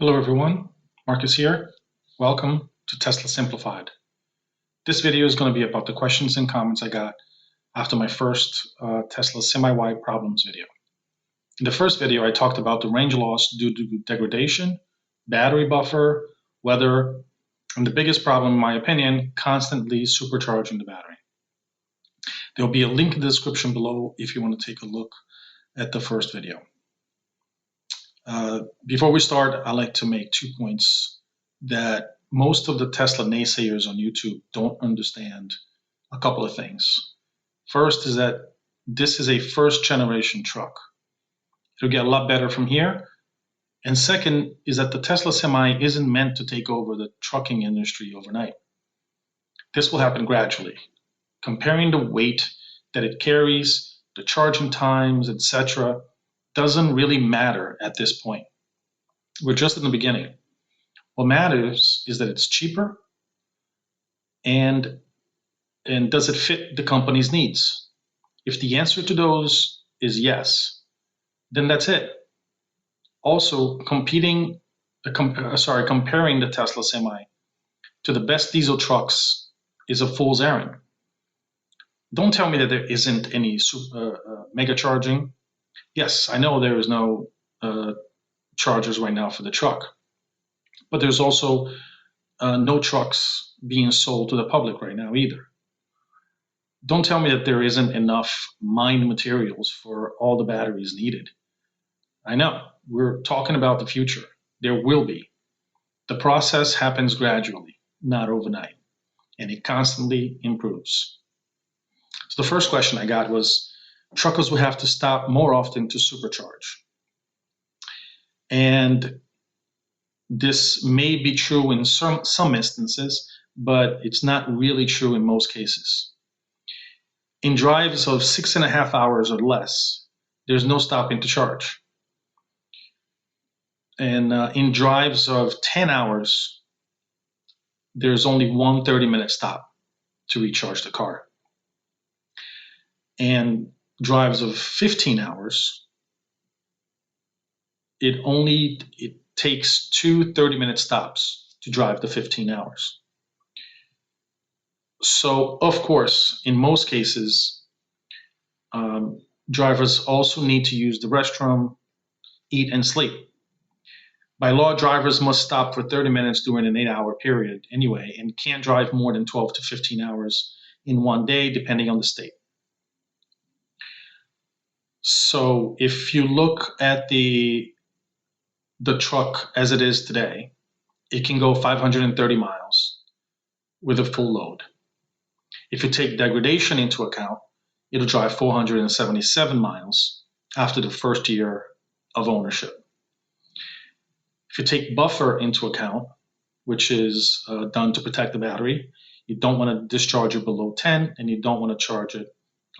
Hello everyone, Marcus here. Welcome to Tesla Simplified. This video is going to be about the questions and comments I got after my first Tesla semi-wide problems video. In the first video, I talked about the range loss due to degradation, battery buffer, weather, and the biggest problem, in my opinion, constantly supercharging the battery. There will be a link in the description below if you want to take a look at the first video. Before we start, I'd like to make 2 points that most of the Tesla naysayers on YouTube don't understand a couple of things. First is that this is a first generation truck. It'll get a lot better from here. And second is that the Tesla Semi isn't meant to take over the trucking industry overnight. This will happen gradually. Comparing the weight that it carries, the charging times, etc., doesn't really matter at this point. We're just in the beginning. What matters is that it's cheaper and does it fit the company's needs? If the answer to those is yes, then that's it. Also, comparing the Tesla Semi to the best diesel trucks is a fool's errand. Don't tell me that there isn't any mega charging. Yes, I know there is no chargers right now for the truck, but there's also no trucks being sold to the public right now either. Don't tell me that there isn't enough mined materials for all the batteries needed. I know, we're talking about the future. There will be. The process happens gradually, not overnight, and it constantly improves. So the first question I got was, truckers will have to stop more often to supercharge. And this may be true in some instances, but it's not really true in most cases. In drives of 6.5 hours or less, there's no stopping to charge. And in drives of 10 hours, there's only one 30-minute stop to recharge the car. And drives of 15 hours, it takes two 30-minute stops to drive the 15 hours. So, of course, in most cases, drivers also need to use the restroom, eat, and sleep. By law, drivers must stop for 30 minutes during an 8-hour period anyway, and can't drive more than 12 to 15 hours in one day, depending on the state. So if you look at the truck as it is today, it can go 530 miles with a full load. If you take degradation into account, it'll drive 477 miles after the first year of ownership. If you take buffer into account, which is done to protect the battery, you don't want to discharge it below 10 and you don't want to charge it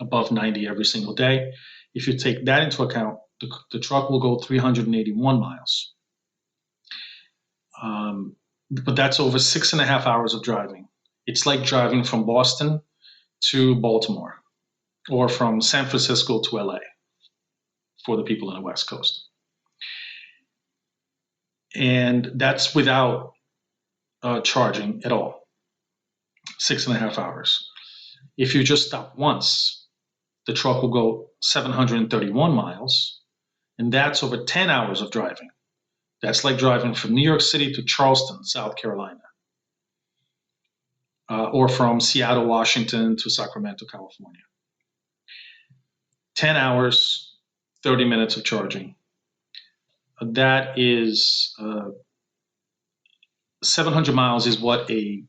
above 90 every single day. If you take that into account, the truck will go 381 miles. But that's over 6.5 hours of driving. It's like driving from Boston to Baltimore or from San Francisco to LA for the people on the West Coast. And that's without charging at all, 6.5 hours. If you just stop once, the truck will go 731 miles, and that's over 10 hours of driving. That's like driving from New York City to Charleston, South Carolina, or from Seattle, Washington to Sacramento, California. 10 hours, 30 minutes of charging. That is 700 miles is what a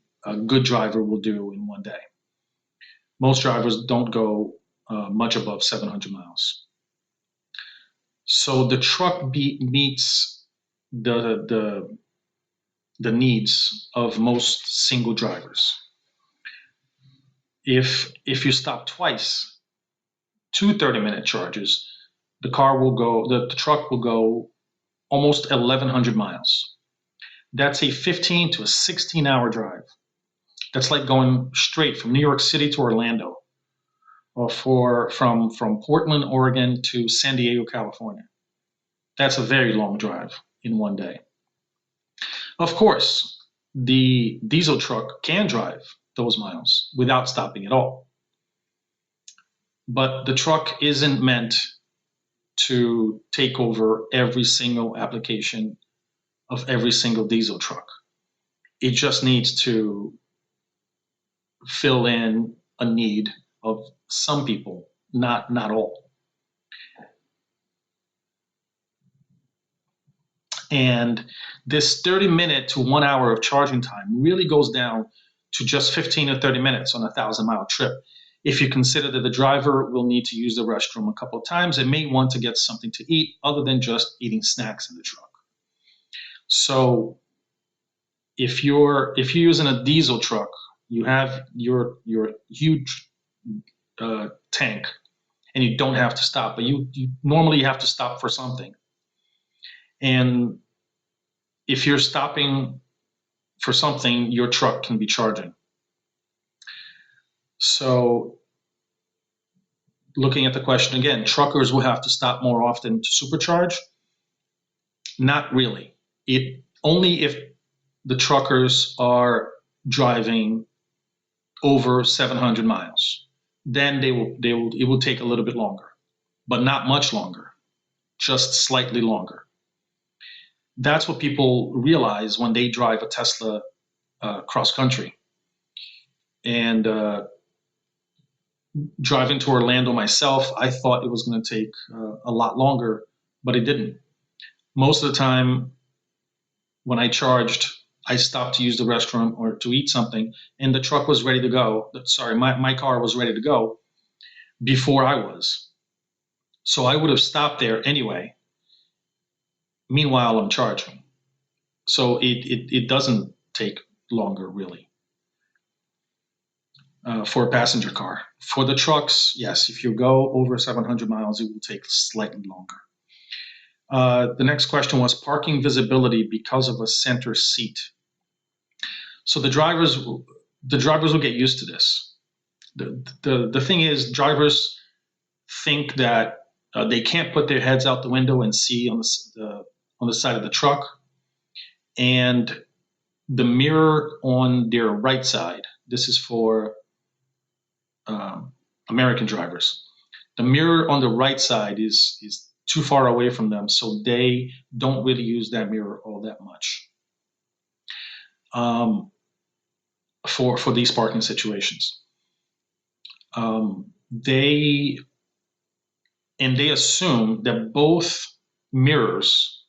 good driver will do in one day. Most drivers don't go much above 700 miles. So the truck meets the needs of most single drivers. If you stop twice, two 30-minute charges, the truck will go almost 1,100 miles. That's a 15 to a 16-hour drive. That's like going straight from New York City to Orlando, or from Portland, Oregon to San Diego, California. That's a very long drive in one day. Of course, the diesel truck can drive those miles without stopping at all, but the truck isn't meant to take over every single application of every single diesel truck. It just needs to fill in a need of some people, not all. And this 30-minute to 1 hour of charging time really goes down to just 15 or 30 minutes on a 1,000-mile trip. If you consider that the driver will need to use the restroom a couple of times and may want to get something to eat other than just eating snacks in the truck. So if you're using a diesel truck, you have your huge tank, and you don't have to stop, but you normally have to stop for something. And if you're stopping for something, your truck can be charging. So looking at the question again, truckers will have to stop more often to supercharge? Not really. It only if the truckers are driving over 700 miles. Then it will take a little bit longer, but not much longer, just slightly longer. That's what people realize when they drive a Tesla cross country. And driving to Orlando myself, I thought it was going to take a lot longer, but it didn't. Most of the time when I charged, I stopped to use the restroom or to eat something, and the truck was ready to go. Sorry, my car was ready to go before I was. So I would have stopped there anyway. Meanwhile, I'm charging. So it doesn't take longer, really, for a passenger car. For the trucks, yes, if you go over 700 miles, it will take slightly longer. The next question was parking visibility because of a center seat. So the drivers will get used to this. The thing is, drivers think that they can't put their heads out the window and see on the side of the truck, and the mirror on their right side. This is for American drivers. The mirror on the right side is too far away from them, so they don't really use that mirror all that much for these parking situations. They assume that both mirrors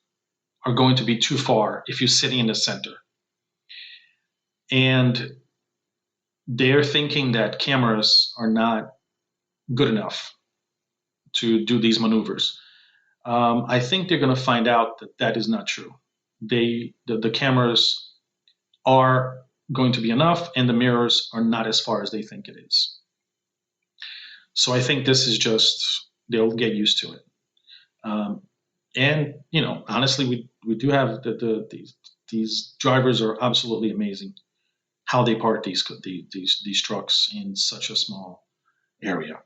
are going to be too far if you're sitting in the center, and they're thinking that cameras are not good enough to do these maneuvers. I think they're going to find out that that is not true. The cameras are going to be enough, and the mirrors are not as far as they think it is. So I think this is just, they'll get used to it. And honestly, we do have these drivers are absolutely amazing. How they park these trucks in such a small area.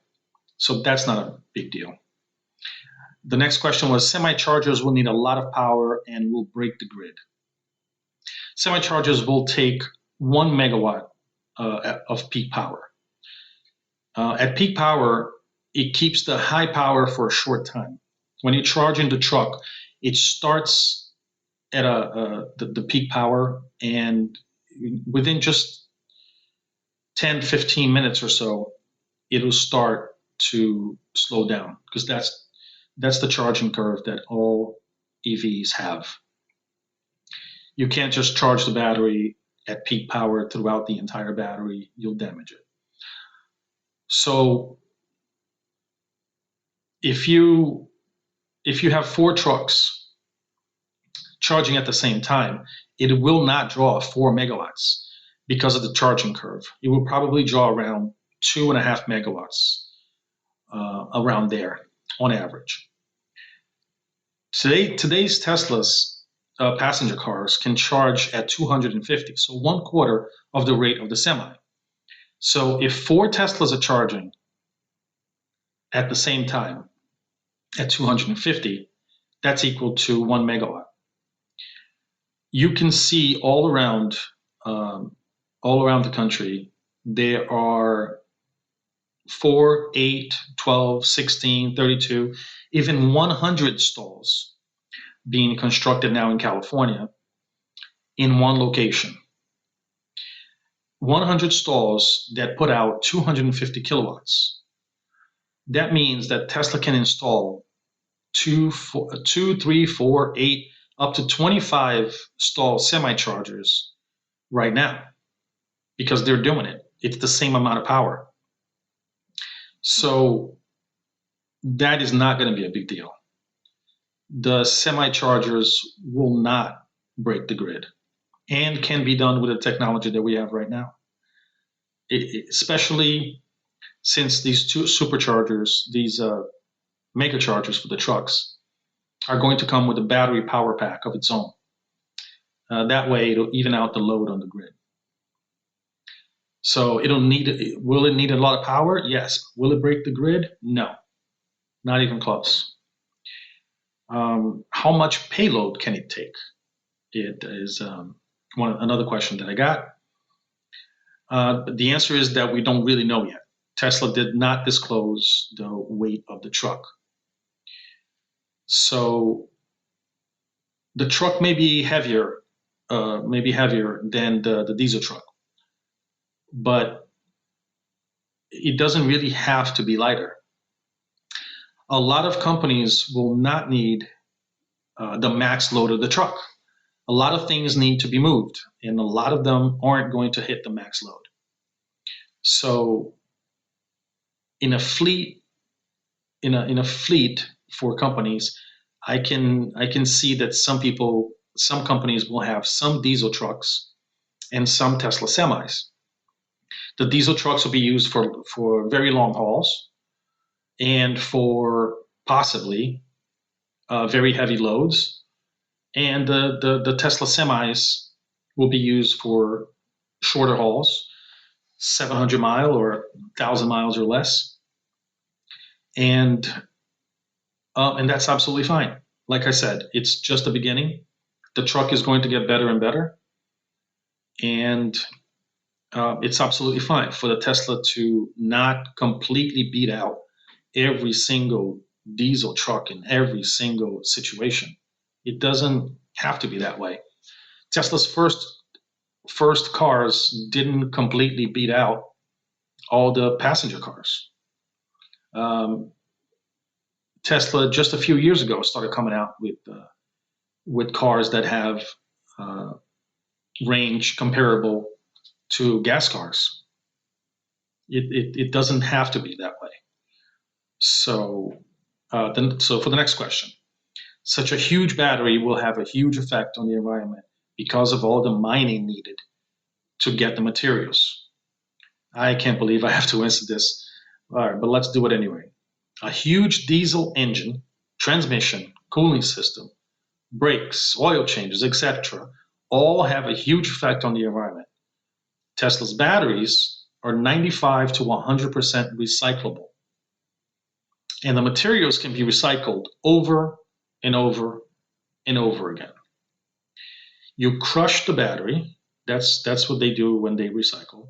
So that's not a big deal. The next question was semi-chargers will need a lot of power and will break the grid. Semi-chargers will take 1 megawatt of peak power. At peak power, it keeps the high power for a short time. When you charge in the truck, it starts at the peak power, and within just 10, 15 minutes or so, it'll start to slow down, because that's the charging curve that all EVs have. You can't just charge the battery at peak power throughout the entire battery. You'll damage it. So if you have 4 trucks charging at the same time, it will not draw 4 megawatts because of the charging curve. It will probably draw around 2.5 megawatts, around there on average. Today's Teslas passenger cars can charge at 250, so 1/4 of the rate of the semi. So if 4 Teslas are charging at the same time at 250, that's equal to 1 megawatt. you can see all around the country, there are 4, 8, 12, 16, 32, even 100 stalls being constructed now in California in one location. 100 stalls that put out 250 kilowatts. That means that Tesla can install 3, 4, 8, up to 25 stall semi-chargers right now because they're doing it. It's the same amount of power. So that is not going to be a big deal. The semi-chargers will not break the grid and can be done with the technology that we have right now. Especially since these two superchargers, these mega chargers for the trucks, are going to come with a battery power pack of its own. That way, it'll even out the load on the grid. So will it need a lot of power? Yes. Will it break the grid? No, not even close. How much payload can it take? It is another question that I got. The answer is that we don't really know yet. Tesla did not disclose the weight of the truck. So the truck may be heavier, than the diesel truck, but it doesn't really have to be lighter. A lot of companies will not need the max load of the truck. A lot of things need to be moved, and a lot of them aren't going to hit the max load. So in a fleet for companies, I can see that some companies will have some diesel trucks and some Tesla semis. The diesel trucks will be used for very long hauls and for possibly very heavy loads, and the Tesla semis will be used for shorter hauls, 700 mile or 1,000 miles or less, and that's absolutely fine. Like I said, it's just the beginning. The truck is going to get better and better, and it's absolutely fine for the Tesla to not completely beat out every single diesel truck in every single situation. It doesn't have to be that way. Tesla's first cars didn't completely beat out all the passenger cars. Tesla just a few years ago started coming out with cars that have uh, range comparable to gas cars. It doesn't have to be that way. So so for the next question, such a huge battery will have a huge effect on the environment because of all the mining needed to get the materials. I can't believe I have to answer this. All right, but let's do it anyway. A huge diesel engine, transmission, cooling system, brakes, oil changes, etc., all have a huge effect on the environment. Tesla's batteries are 95 to 100% recyclable, and the materials can be recycled over and over and over again. You crush the battery. That's what they do when they recycle.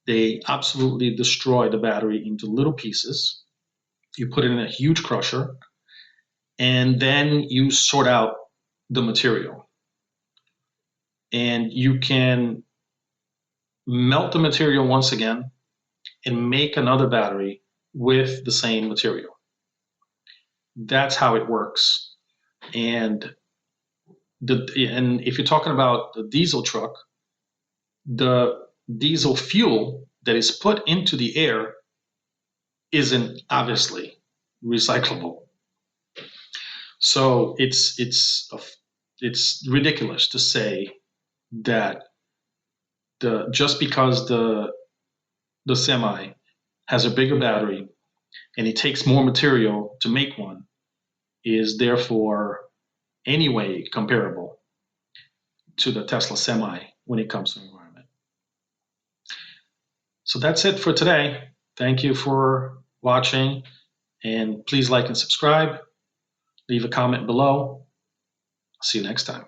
They absolutely destroy the battery into little pieces. You put it in a huge crusher, and then you sort out the material. And you can melt the material once again and make another battery with the same material. That's how it works. And if you're talking about the diesel truck, the diesel fuel that is put into the air isn't obviously recyclable. So it's ridiculous to say that just because the semi has a bigger battery and it takes more material to make one is therefore anyway comparable to the Tesla semi when it comes to the environment. So that's it for today. Thank you for watching, and please like and subscribe. Leave a comment below. See you next time.